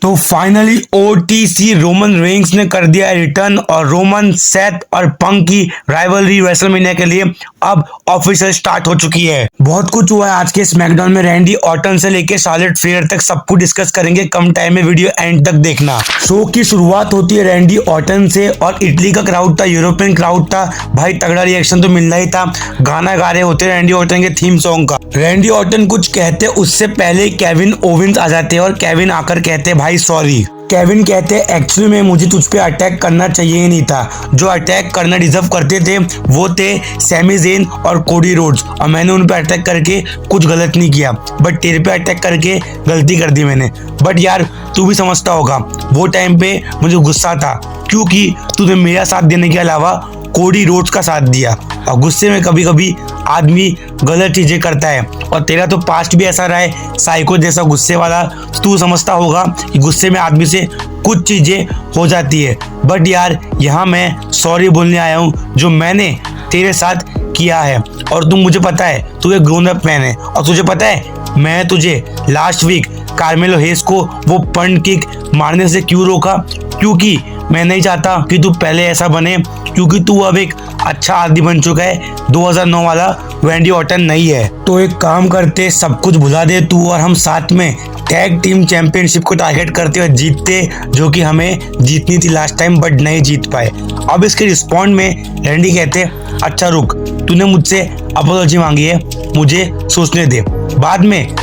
तो finally OTC Roman Reigns ने कर दिया रिटर्न और रोमन, सेथ और पंक की राइवलरी रेसलमेनिया के लिए अब ऑफिशियल स्टार्ट हो चुकी है। बहुत कुछ हुआ है आज के स्मैकडाउन में। रैंडी ऑर्टन से लेकर शार्लेट फ्लेयर तक सब कुछ डिस्कस करेंगे। कम टाइम में वीडियो एंड तक देखना। शो की शुरुआत होती है रैंडी ऑर्टन से और इटली का क्राउड था, यूरोपियन क्राउड था। भाई तगड़ा रिएक्शन तो मिलना ही था। गाना गा रहे होते रैंडी ऑर्टन के थीम सॉन्ग का। रैंडी ऑर्टन कुछ कहते उससे पहले केविन ओवेंस आ जाते हैं और केविन आकर कहते भाई सॉरी। केविन कहते एक्चुअली में मुझे तुझ पे अटैक करना चाहिए ही नहीं था। जो अटैक करना डिजर्व करते थे वो थे सैमी ज़ेन और कोडी रोड्स और मैंने उन पे अटैक करके कुछ गलत नहीं किया, बट तेरे पे अटैक करके गलती कर दी मैंने। बट यार तू भी समझता होगा वो टाइम पे मुझे गुस्सा था क्योंकि तूने मेरा साथ देने के अलावा कोडी रोड्स का साथ दिया और गुस्से में कभी कभी आदमी गलत चीजें करता है और तेरा तो पास्ट भी ऐसा रहा है साइको जैसा गुस्से वाला। तू समझता होगा कि गुस्से में आदमी से कुछ चीजें हो जाती है। बट यार यहाँ मैं सॉरी बोलने आया हूँ जो मैंने तेरे साथ किया है। और तुम मुझे पता है तू एक ग्रोन अप मैन है और तुझे पता है मैं तुझे लास्ट वीक कार्मेलो हेस को वो पंड किक मारने से क्यों रोका, क्योंकि मैं नहीं चाहता कि तू पहले ऐसा बने, क्योंकि तू अब एक अच्छा आदमी बन चुका है। 2009 वाला रैंडी ऑर्टन नहीं है। तो एक काम करते सब कुछ भुला दे तू और हम साथ में टैग टीम चैंपियनशिप को टारगेट करते हुए जीतते, जो कि हमें जीतनी थी लास्ट टाइम बट नहीं जीत पाए। अब इसके रिस्पॉन्ड में रैंडी कहते अच्छा रुक, तूने मुझसे अपोलॉजी मांगी है, मुझे सोचने दे। बाद में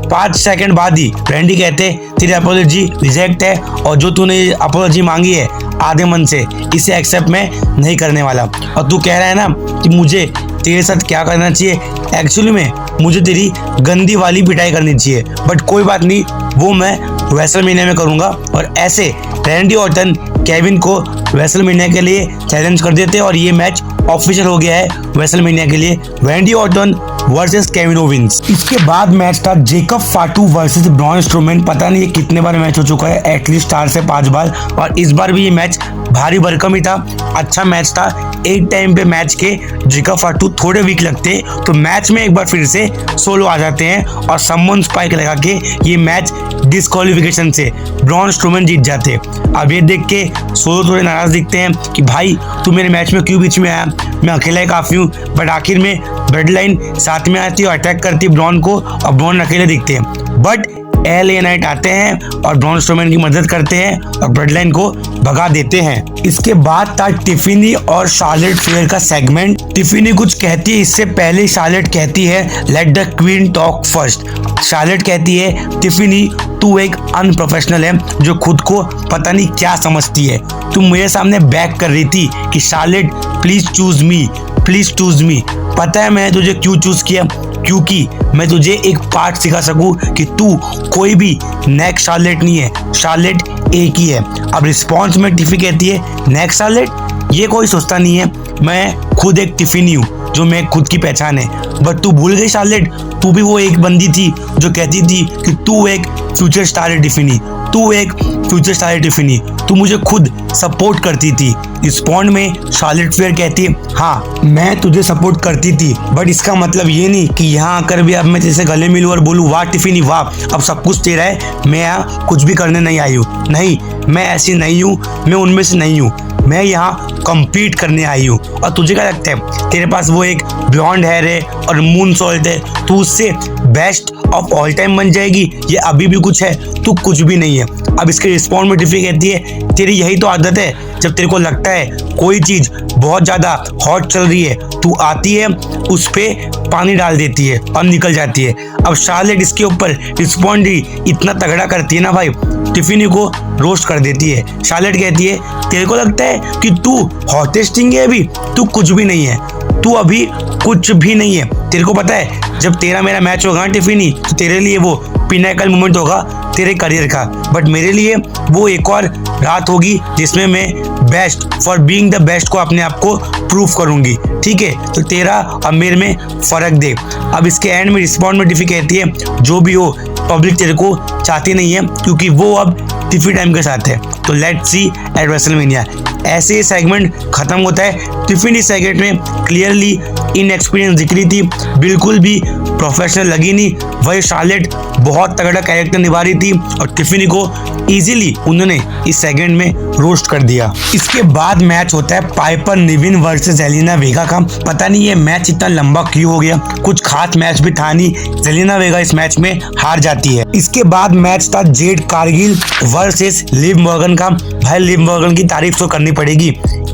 5 सेकंड बाद ही रैंडी कहते तेरी अपोलॉजी रिजेक्ट है और जो तूने अपोलॉजी मांगी है आधे मन से, इसे एक्सेप्ट मैं नहीं करने वाला। और तू कह रहा है ना कि मुझे तेरे साथ क्या करना चाहिए, एक्चुअली में मुझे तेरी गंदी वाली पिटाई करनी चाहिए, बट कोई बात नहीं, वो मैं रेसलमेनिया में करूंगा। और ऐसे रैंडी ऑर्टन केविन को रेसलमेनिया के लिए चैलेंज कर देते और ये मैच ऑफिशियल हो गया है रेसलमेनिया के लिए, Randy Orton versus Kevin Owens. इसके बाद मैच था जेकब फाटू वर्सेस ब्रॉन स्ट्रोमैन। पता नहीं ये कितने बार मैच हो चुका है, एटलीस्ट 4 से 5 बार, और इस बार भी ये मैच भारी भरकम ही था। अच्छा मैच था। एक टाइम पे मैच के जेकब फाटू थोड़े वीक लगते तो मैच में एक बार फिर से सोलो आ जाते हैं और समवन स्पाइक लगा के ये मैच डिस्क्वालिफिकेशन से ब्रॉन स्ट्रोमैन जीत जाते। अब ये देख के सोलो थोड़े नाराज दिखते हैं कि भाई तू मेरे मैच में क्यों बीच में आया, मैं अकेला ही काफी हूँ। बट आखिर में ब्लड लाइन साथ में आती है और अटैक करती है ब्रॉन को और ब्रॉन अकेले दिखते हैं। बट LA नाइट आते हैं और ब्रॉन स्ट्रोमैन की मदद करते हैं और ब्लड लाइन को भगा देते हैं। इसके बाद था टिफिनी और शार्लेट फ्लेयर का सेगमेंट। टिफिनी कुछ कहती है, इससे पहले शार्लेट कहती है let the queen talk first. Charlotte कहती है टिफिनी तू एक अनप्रोफेशनल है जो खुद को पता नहीं क्या समझती है। तू मेरे सामने बैक कर रही थी कि Charlotte please choose me, please choose me. पता है मैंने तुझे क्यों चूज किया, क्योंकि मैं तुझे एक पार्ट सिखा सकूं कि तू कोई भी नेक्स्ट शार्लेट नहीं है, शार्लेट एक ही है। अब रिस्पॉन्स में टिफी कहती है नेक्स्ट शार्लेट, ये कोई सोचता नहीं है, मैं खुद एक टिफिनी हूँ जो मैं खुद की पहचान है। बट तू भूल गई शार्लेट, तू भी वो एक बंदी थी जो कहती थी कि तू एक फ्यूचर स्टार है टिफिनी, तू एक फ्यूचर स्टार है टिफिनी, तू मुझे खुद सपोर्ट करती थी। रिस्पॉन्ड में शार्लेट फ्लेयर कहती है हाँ मैं तुझे सपोर्ट करती थी, बट इसका मतलब ये नहीं कि यहाँ आकर भी अब मैं जैसे गले मिलूं और बोलूँ वाह टिफिनी वाह अब सब कुछ तेरा है, मैं यहाँ कुछ भी करने नहीं आई हूँ। नहीं, मैं ऐसी नहीं हूँ, मैं उनमें से नहीं हूँ, मैं यहाँ कम्पीट करने आई हूँ। और तुझे क्या लगता है तेरे पास वो एक ब्लॉन्ड हेयर है और मून सॉल्ट है, तू उससे बेस्ट ऑफ ऑल टाइम बन जाएगी, ये अभी भी कुछ है, तू कुछ भी नहीं है। अब इसके रिस्पॉन्ड में टिफी कहती है तेरी यही तो आदत है, जब तेरे को लगता है कोई चीज बहुत ज्यादा हॉट चल रही है तू आती है उस पे पानी डाल देती है और निकल जाती है। अब शार्लेट इसके ऊपर रिस्पॉन्ड ही इतना तगड़ा करती है ना भाई, टिफिनी को रोस्ट कर देती है। शार्लेट कहती है तेरे को लगता है कि तू हॉटेस्ट थिंग है, अभी तू कुछ भी नहीं है, तू अभी कुछ भी नहीं है। तेरे को पता है जब तेरा मेरा मैच होगा टिफिनी तो तेरे लिए वो पिनाकल मोमेंट होगा तेरे करियर का, बट मेरे लिए वो एक और रात होगी जिसमें मैं best for being the best को अपने आप को प्रूव करूंगी। ठीक है, तो तेरा और मेरे में फर्क दे। अब इसके एंड में रिस्पॉन्ड में टिफी कहती है जो भी हो पब्लिक तेरे को चाहती नहीं है क्योंकि वो अब टिफी टाइम के साथ है, तो लेट्स सी एट रेसलमेनिया। ऐसे ही सेगमेंट खत्म होता है। टिफिनी सेगमेंट में क्लियरली इनएक्सपीरियंस दिख रही थी, बिल्कुल भी प्रोफेशनल लगी नहीं। वही शार्लेट बहुत तगड़ा कैरेक्टर निभा रही थी और टिफिनी को इजीली उन्होंने इस सेगमेंट में रोस्ट कर दिया। इसके बाद मैच होता है पाइपर निविन वर्सेस जेलिना वेगा का। पता नहीं ये मैच इतना लंबा क्यों हो गया, कुछ खास मैच भी था नहीं। जेलिना वेगा इस मैच में हार जाती है। इसके बाद मैच था Jade Cargill versus Liv Morgan का। भाई लिव मॉर्गन की तारीफ तो करनी पड़ेगी,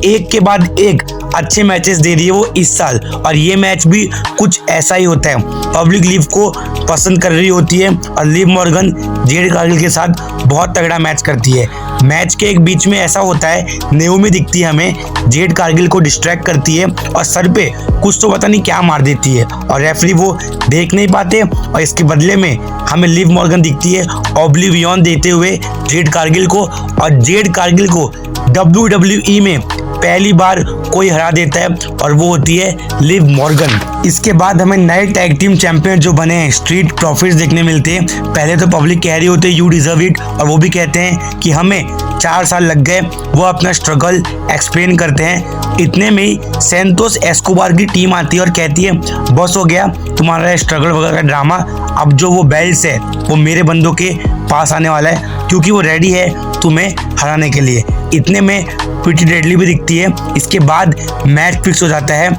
एक के बाद एक अच्छे मैचेस दे रही है वो इस साल, और ये मैच भी कुछ ऐसा ही होता है। पब्लिक लिव को पसंद कर रही होती है और लिव मॉर्गन जेड कारगिल के साथ बहुत तगड़ा मैच करती है। मैच के एक बीच में ऐसा होता है, नेओमी दिखती है हमें, जेड कारगिल को डिस्ट्रैक्ट करती है और सर पे कुछ तो पता नहीं क्या मार देती है और रेफरी वो देख नहीं पाते, और इसके बदले में हमें लिव मॉर्गन दिखती है ऑब्लिवियन देते हुए जेड कारगिल को, और जेड कारगिल को WWE में पहली बार कोई हरा देता है और वो होती है लिव मॉर्गन। इसके बाद हमें नए टैग टीम चैंपियन जो बने हैं स्ट्रीट प्रॉफिट्स देखने मिलते हैं। पहले तो पब्लिक कह रही होती है यू डिजर्व इट, और वो भी कहते हैं कि हमें 4 साल लग गए। वो अपना स्ट्रगल एक्सप्लेन करते हैं। इतने में ही सेंतोस एस्कोबार की टीम आती है और कहती है बस हो गया तुम्हारा स्ट्रगल वगैरह का ड्रामा, अब जो वो बेल्ट्स है वो मेरे बंदों के पास आने वाला है क्योंकि वो रेडी है तुम्हें हराने के लिए। इतने में प्रीटी डेडली भी दिखती है। इसके बाद मैच फिक्स हो जाता है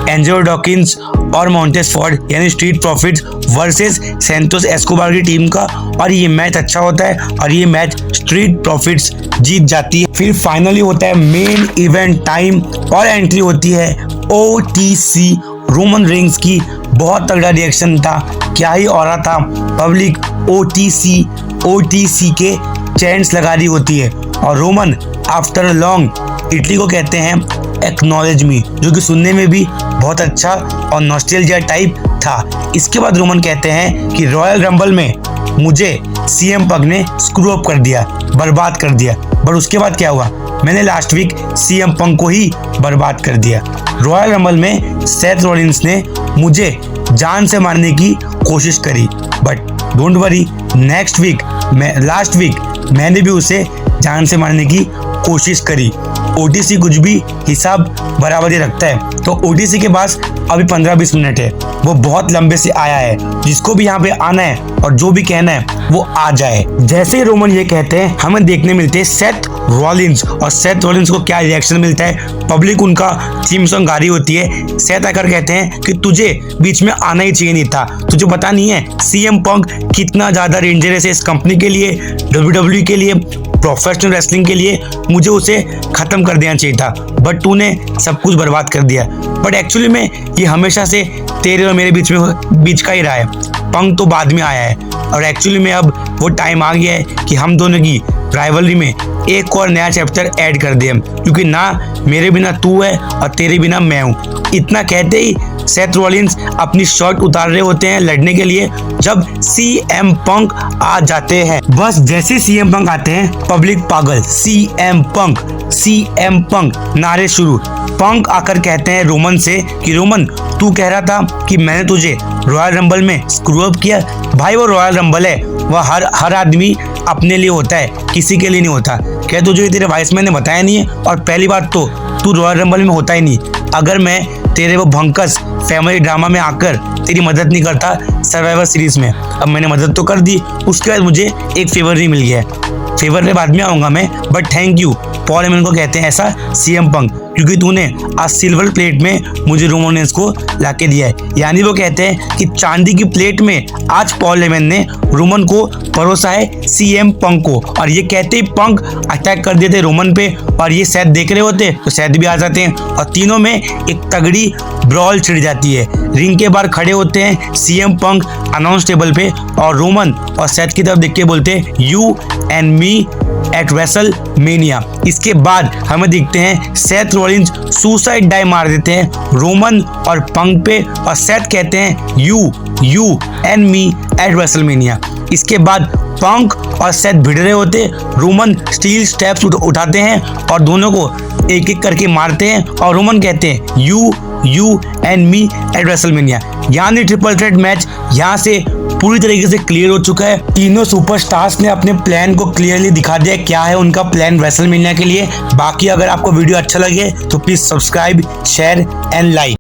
एंजेलो डॉकिंस और मॉन्टेस फॉर्ड यानी स्ट्रीट प्रॉफिट्स वर्सेस सेंतोस एस्कोबार की टीम का, और ये मैच अच्छा होता है और ये मैच स्ट्रीट प्रॉफिट्स जीत जाती है। फिर फाइनली होता है मेन इवेंट टाइम और एंट्री होती है OTC रोमन रेंस की। बहुत तगड़ा रिएक्शन था, क्या ही ऑरा था। पब्लिक OTC के चैंट्स लगा रही होती है और रोमन आफ्टर लॉन्ग इटली को कहते हैं एक्नॉलेज मी, जो कि सुनने में भी बहुत अच्छा और नॉस्टैल्जिया टाइप था। इसके बाद रोमन कहते हैं कि रॉयल रंबल में मुझे CM पंक ने स्क्रू अप कर दिया, बर्बाद कर दिया। पर उसके बाद क्या हुआ, मैंने लास्ट वीक CM पंक को ही बर्बाद कर दिया। रॉयल रंबल में सेथ रॉलिंस ने मुझे जान से मारने की कोशिश करी, but don't worry, last week मैंने भी उसे जान से मारने की कोशिश करी। OTC कुछ भी हिसाब बराबर ही रखता है, तो OTC के पास अभी 15-20 मिनट है। वो बहुत लंबे से आया है, जिसको भी यहाँ पे आना है और जो भी कहना है वो आ जाए। जैसे ही रोमन ये कहते हैं हमें देखने मिलते हैं सेथ रॉलिंस, और सेथ रॉलिंस को क्या रिएक्शन मिलता है। पब्लिक उनका थीम सॉन्ग गा रही होती है। सेथ आकर कहते हैं कि तुझे बीच में आना ही चाहिए नहीं था, तुझे पता नहीं है CM पंक कितना ज्यादा डेंजरस है इस कंपनी के लिए, WWE के लिए, प्रोफेशनल रेसलिंग के लिए। मुझे उसे खत्म कर देना चाहिए था, बट तूने सब कुछ बर्बाद कर दिया। बट एक्चुअली में ये हमेशा से तेरे और मेरे बीच का ही रहा है। पंक तो बाद में आया है, और एक्चुअली में अब वो टाइम आ गया है कि हम दोनों की राइवलरी में एक और नया चैप्टर ऐड कर दिया, क्योंकि ना मेरे बिना तू है और तेरे बिना मैं हूँ। इतना कहते ही सेथ रॉलिंस अपनी शर्ट उतार रहे होते हैं लड़ने के लिए, जब CM पंक आ जाते हैं। बस जैसे CM पंक आते हैं पब्लिक पागल, CM पंक नारे शुरू। पंक आकर कहते हैं रोमन से कि रोमन तू कह रहा था कि मैंने तुझे रॉयल रंबल में स्क्रू अप किया। भाई वो रॉयल रंबल है, वह हर आदमी अपने लिए होता है, किसी के लिए नहीं होता। क्या तुझे तेरे वाइसमैन ने बताया नहीं है? और पहली बात तो तू रॉयल रंबल में होता ही नहीं। अगर मैं तेरे वो भंकस फैमिली ड्रामा में आकर तेरी मदद नहीं करता सर्वाइवर सीरीज में, अब मैंने मदद तो कर दी, उसके बाद मुझे एक फेवर नहीं मिल गया। फेवर में बाद में आऊंगा मैं, but thank you. Paul Heyman को कहते हैं ऐसा CM पंक, क्योंकि तूने आज सिल्वर प्लेट में मुझे रोमन रेंस को लाके दिया है। यानी वो कहते हैं कि चांदी की प्लेट में आज पॉल हेमन ने रोमन को परोसा है CM पंक को, और ये कहते ही पंक अटैक कर देते रोमन पे, और ये सेथ देख रहे होते तो सेथ भी आ जाते हैं, और तीनों में एक तगड़ी ब्रॉल छिड़ जाती है। रिंग के बाहर खड़े होते हैं CM पंक अनाउंस टेबल पे, और रोमन और सेथ की तरफ देख के बोलते हैं you and me at WrestleMania. इसके बाद हमें दिखते हैं सेथ रॉलिंस सुसाइड डाइव मार देते हैं रोमन और पंक पे, और सेथ कहते हैं you and me at WrestleMania. इसके बाद पंक और सेथ भिड़ रहे होते, रोमन स्टील स्टेप्स उठाते हैं और दोनों को एक एक करके मारते हैं, और रोमन कहते हैं you and me at WrestleMania. यानी ट्रिपल थ्रेट मैच यहाँ से पूरी तरीके से क्लियर हो चुका है। तीनों सुपरस्टार्स ने अपने प्लान को क्लियरली दिखा दिया क्या है उनका प्लान रेसलमेनिया के लिए। बाकी अगर आपको वीडियो अच्छा लगे तो please subscribe, share and like.